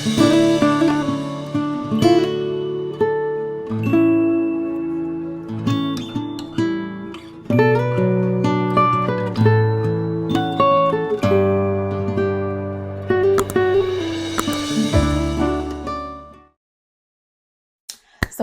So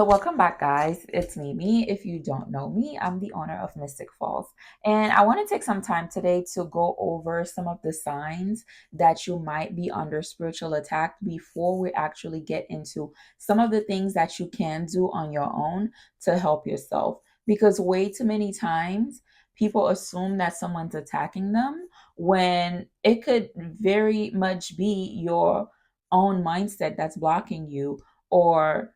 welcome back, guys. It's Mimi. If you don't know me, I'm the owner of Mystic Falls. And I want to take some time today to go over some of the signs that you might be under spiritual attack before we actually get into some of the things that you can do on your own to help yourself. Because way too many times people assume that someone's attacking them when it could very much be your own mindset that's blocking you, or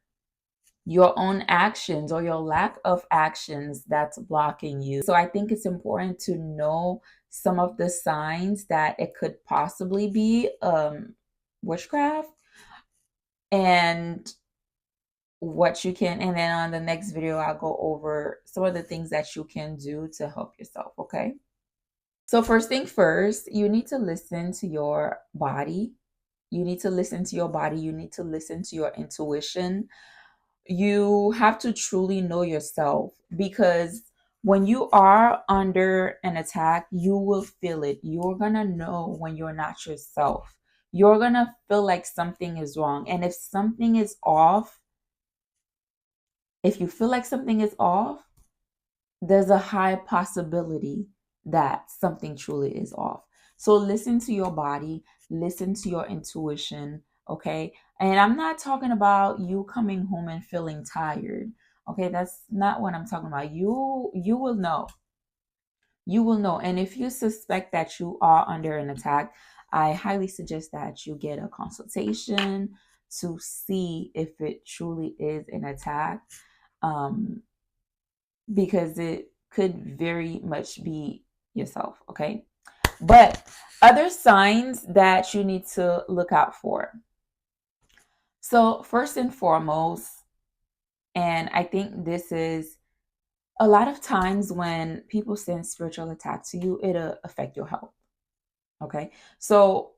your own actions or your lack of actions that's blocking you. So I think it's important to know some of the signs that it could possibly be witchcraft, and what you can, and then on the next video I'll go over some of the things that you can do to help yourself. Okay, so first thing first, you need to listen to your body. You need to listen to your body. You need to listen to your intuition. You have to truly know yourself, because when you are under an attack, you will feel it. You're going to know when you're not yourself. You're going to feel like something is wrong. And if something is off, if you feel like something is off, there's a high possibility that something truly is off. So listen to your body, listen to your intuition, okay? And I'm not talking about you coming home and feeling tired. Okay, that's not what I'm talking about. You will know. You will know. And if you suspect that you are under an attack, I highly suggest that you get a consultation to see if it truly is an attack. Um, because it could very much be yourself, okay? But other signs that you need to look out for. So, first and foremost, and I think this is a lot of times when people send spiritual attack to you, it'll affect your health, okay? So,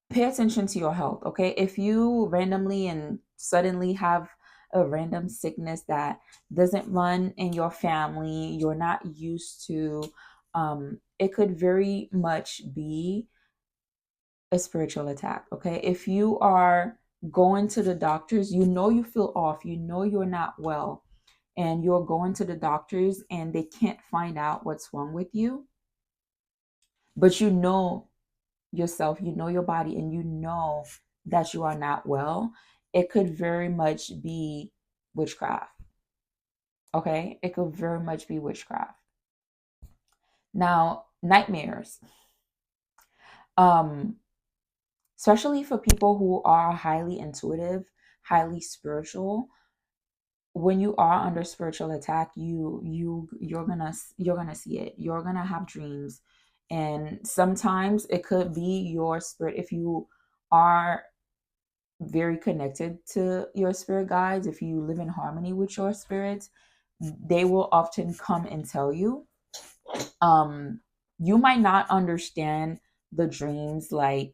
pay attention to your health, okay? If you randomly and suddenly have a random sickness that doesn't run in your family, you're not used to, it could very much be a spiritual attack, okay? If you are going to the doctors, you know you feel off, you know you're not well, and you're going to the doctors and they can't find out what's wrong with you, but you know yourself, you know your body, and you know that you are not well, it could very much be witchcraft. Okay, it could very much be witchcraft. Now, nightmares, um, especially for people who are highly intuitive, highly spiritual. When you are under spiritual attack, you're gonna see it. You're gonna have dreams, and sometimes it could be your spirit. If you are very connected to your spirit guides, if you live in harmony with your spirit, they will often come and tell you. Um, you might not understand the dreams like,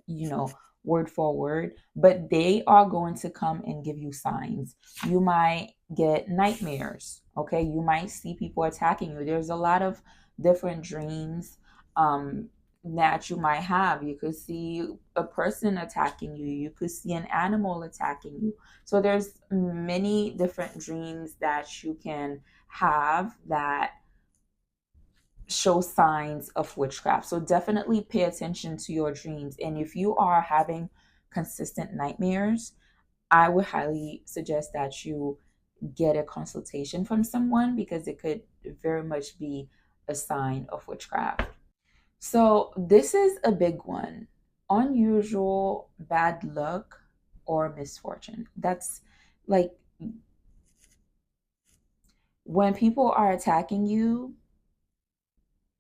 you know, word for word, but they are going to come and give you signs. You might get nightmares, okay? You might see people attacking you. There's a lot of different dreams that you might have. You could see a person attacking you, you could see an animal attacking you. So there's many different dreams that you can have that show signs of witchcraft. So definitely pay attention to your dreams. And if you are having consistent nightmares, I would highly suggest that you get a consultation from someone, because it could very much be a sign of witchcraft. So this is a big one. Unusual bad luck or misfortune. That's like when people are attacking you,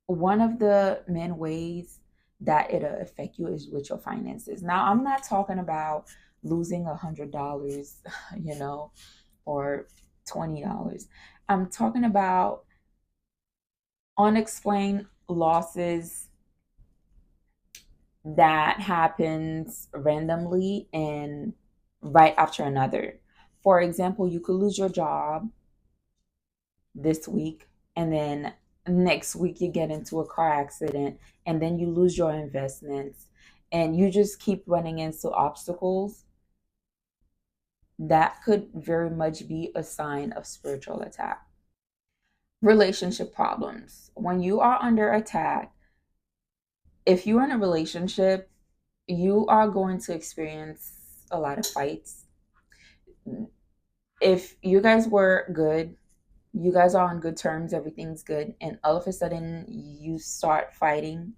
one of the main ways that it'll affect you is with your finances. Now, I'm not talking about losing $100, you know, or $20. I'm talking about unexplained losses that happens randomly and right after another. For example, you could lose your job this week, and then next week you get into a car accident, and then you lose your investments, and you just keep running into obstacles. That could very much be a sign of spiritual attack. Relationship problems. When you are under attack, if you're in a relationship, you are going to experience a lot of fights. If you guys were good, you guys are on good terms, everything's good, and all of a sudden you start fighting,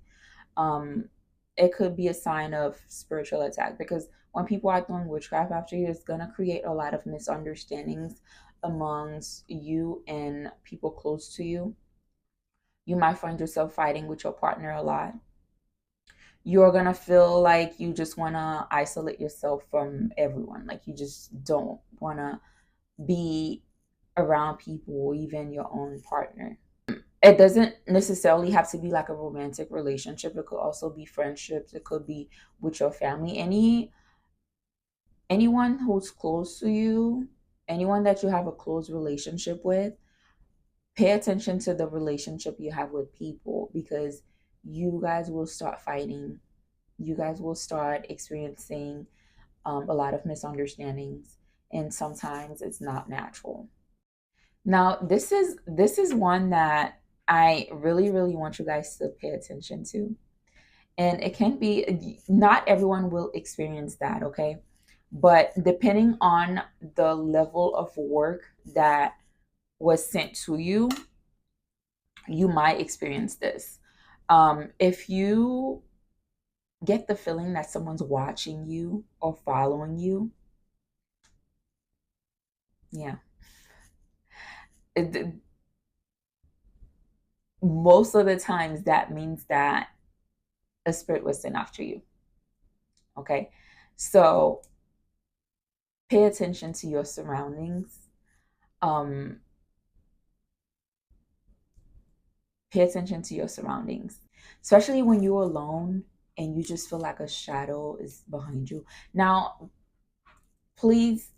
um, it could be a sign of spiritual attack, because when people are doing witchcraft after you, it's gonna create a lot of misunderstandings amongst you and people close to you. You might find yourself fighting with your partner a lot. You're gonna feel like you just wanna isolate yourself from everyone. Like you just don't wanna be around people, even your own partner. It doesn't necessarily have to be like a romantic relationship. It could also be friendships. It could be with your family. Anyone who's close to you, anyone that you have a close relationship with, pay attention to the relationship you have with people, because you guys will start fighting. You guys will start experiencing a lot of misunderstandings, and sometimes it's not natural. Now, this is one that I really, really want you guys to pay attention to. And it can be, not everyone will experience that, okay? But depending on the level of work that was sent to you, you might experience this. If you get the feeling that someone's watching you or following you, yeah, it, most of the times that means that a spirit was sent after you. Okay. So pay attention to your surroundings. Um, pay attention to your surroundings, especially when you're alone and you just feel like a shadow is behind you. Now, please,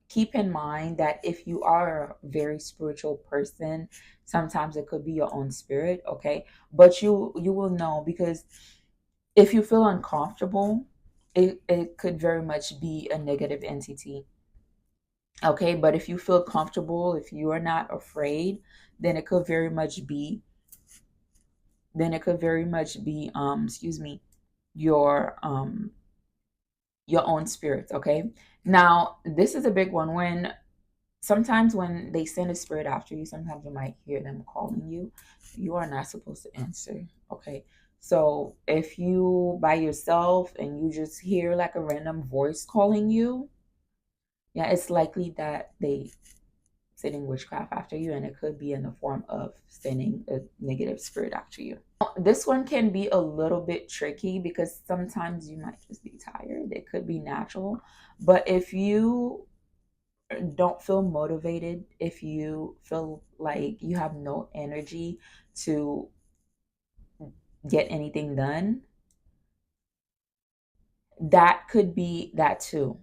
keep in mind that if you are a very spiritual person, sometimes it could be your own spirit, okay? But you will know, because if you feel uncomfortable, it could very much be a negative entity. Okay, but if you feel comfortable, if you are not afraid, then it could very much be excuse me, your your own spirit, okay? Now, this is a big one. When sometimes when they send a spirit after you, sometimes you might hear them calling you. You are not supposed to answer, okay? So if you by yourself and you just hear like a random voice calling you, yeah, it's likely that they sending witchcraft after you, and it could be in the form of sending a negative spirit after you. This one can be a little bit tricky because sometimes you might just be tired. It could be natural. But if you don't feel motivated, if you feel like you have no energy to get anything done, that could be that too.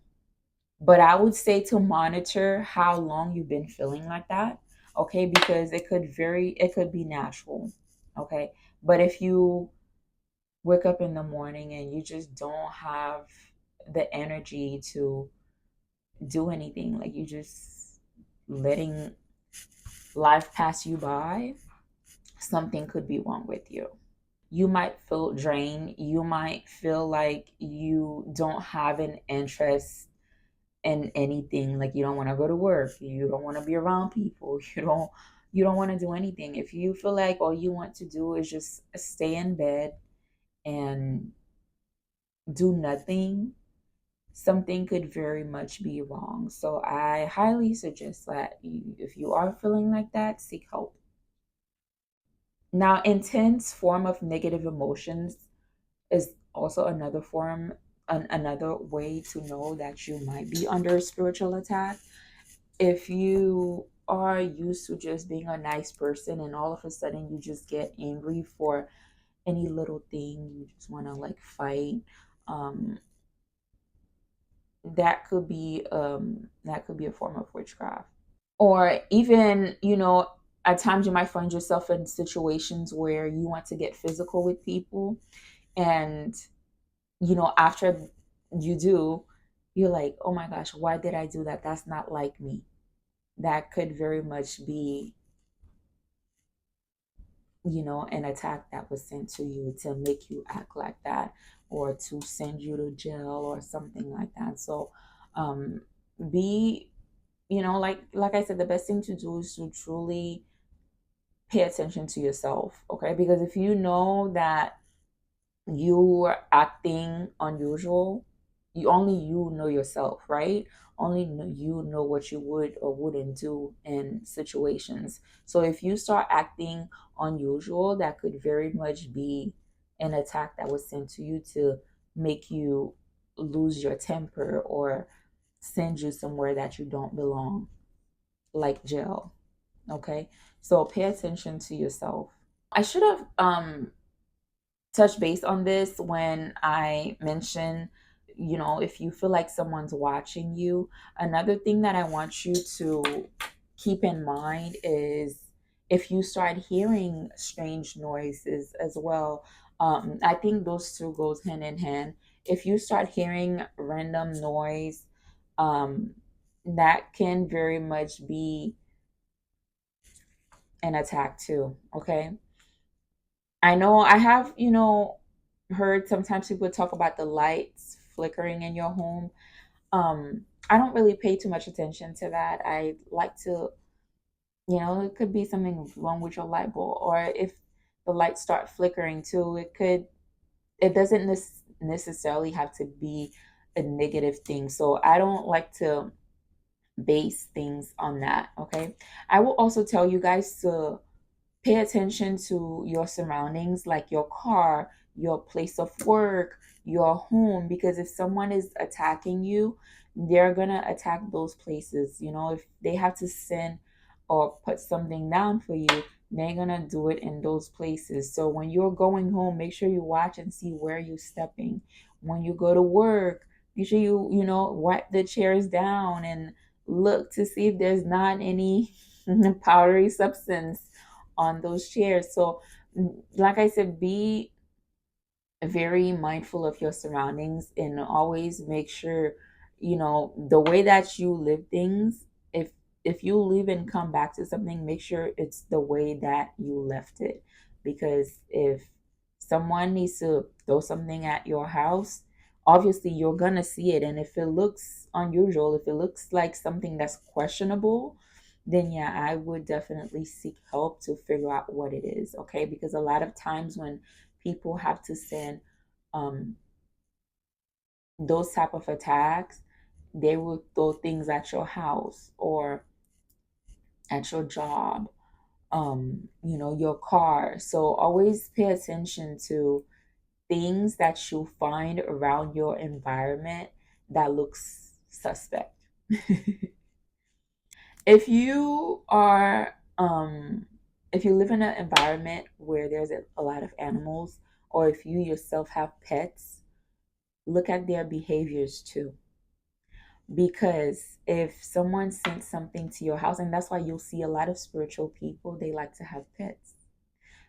But I would say to monitor how long you've been feeling like that, okay? Because it could be natural, okay? But if you wake up in the morning and you just don't have the energy to do anything, like you just letting life pass you by, something could be wrong with you. You might feel drained. You might feel like you don't have an interest in anything. Like you don't want to go to work, you don't want to be around people, you don't want to do anything. If you feel like all you want to do is just stay in bed and do nothing, something could very much be wrong. So I highly suggest that if you are feeling like that, seek help. Now, intense form of negative emotions is also another another way to know that you might be under spiritual attack. If you are used to just being a nice person and all of a sudden you just get angry for any little thing you just want to like fight, um that could be a form of witchcraft. Or even, at times you might find yourself in situations where you want to get physical with people, and after you do, you're like, oh my gosh, why did I do that? That's not like me. That could very much be, an attack that was sent to you to make you act like that, or to send you to jail or something like that. So um be, like I said, the best thing to do is to truly pay attention to yourself, okay? Because if you know that you are acting unusual, you know yourself, right? You know what you would or wouldn't do in situations. So if you start acting unusual, that could very much be an attack that was sent to you to make you lose your temper or send you somewhere that you don't belong, like jail. Okay, so pay attention to yourself. I should have touch base on this when I mention, if you feel like someone's watching you. Another thing that I want you to keep in mind is if you start hearing strange noises as well. I think those two goes hand in hand. If you start hearing random noise, um, that can very much be an attack too. Okay. I know I have, heard sometimes people talk about the lights flickering in your home. I don't really pay too much attention to that. I like to, it could be something wrong with your light bulb, or if the lights start flickering too, it doesn't necessarily have to be a negative thing. So I don't like to base things on that. Okay. I will also tell you guys to pay attention to your surroundings, like your car, your place of work, your home, because if someone is attacking you, they're going to attack those places. If they have to send or put something down for you, they're going to do it in those places. So when you're going home, make sure you watch and see where you're stepping. When you go to work, make sure you wipe the chairs down and look to see if there's not any powdery substance on those chairs. So, like I said, be very mindful of your surroundings and always make sure, the way that you live things, if you leave and come back to something, make sure it's the way that you left it. Because if someone needs to throw something at your house, obviously you're gonna see it. And if it looks unusual, if it looks like something that's questionable, then yeah, I would definitely seek help to figure out what it is. Okay, because a lot of times when people have to send um, those type of attacks, they will throw things at your house or at your job, your car. So always pay attention to things that you find around your environment that looks suspect. if you are if you live in an environment where there's a lot of animals, or if you yourself have pets, look at their behaviors too. Because if someone sent something to your house, and that's why you'll see a lot of spiritual people, they like to have pets.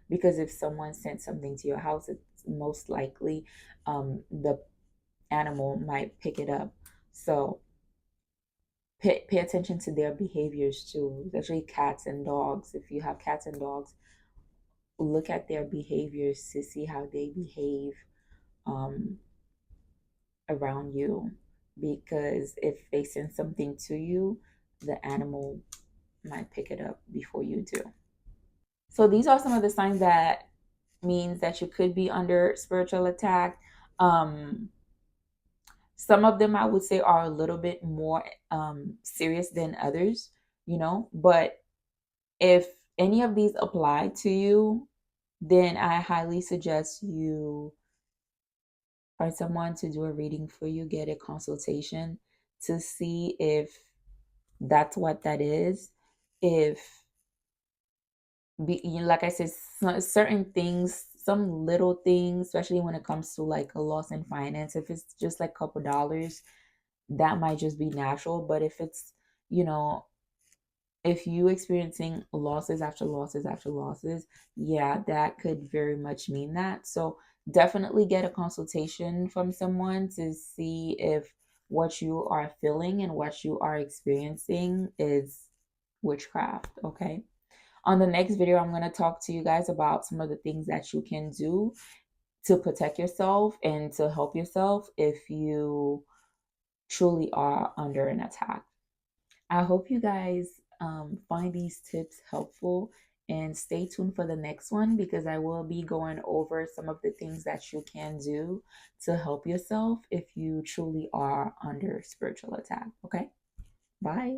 Because if someone sent something to your house, it's most likely the animal might pick it up. So pay attention to their behaviors too, especially cats and dogs. If you have cats and dogs, look at their behaviors to see how they behave um, around you. Because if they send something to you, the animal might pick it up before you do. So these are some of the signs that means that you could be under spiritual attack. Um, some of them I would say are a little bit more serious than others, but if any of these apply to you, then I highly suggest you find someone to do a reading for you, get a consultation to see if that's what that is. If like I said, certain things some little things, especially when it comes to like a loss in finance, if it's just like a couple dollars, that might just be natural. But if it's, you know, if you experiencing losses after losses after losses, yeah, that could very much mean that. So definitely get a consultation from someone to see if what you are feeling and what you are experiencing is witchcraft. Okay. On the next video, I'm going to talk to you guys about some of the things that you can do to protect yourself and to help yourself if you truly are under an attack. I hope you guys find these tips helpful, and stay tuned for the next one because I will be going over some of the things that you can do to help yourself if you truly are under spiritual attack. Okay, bye.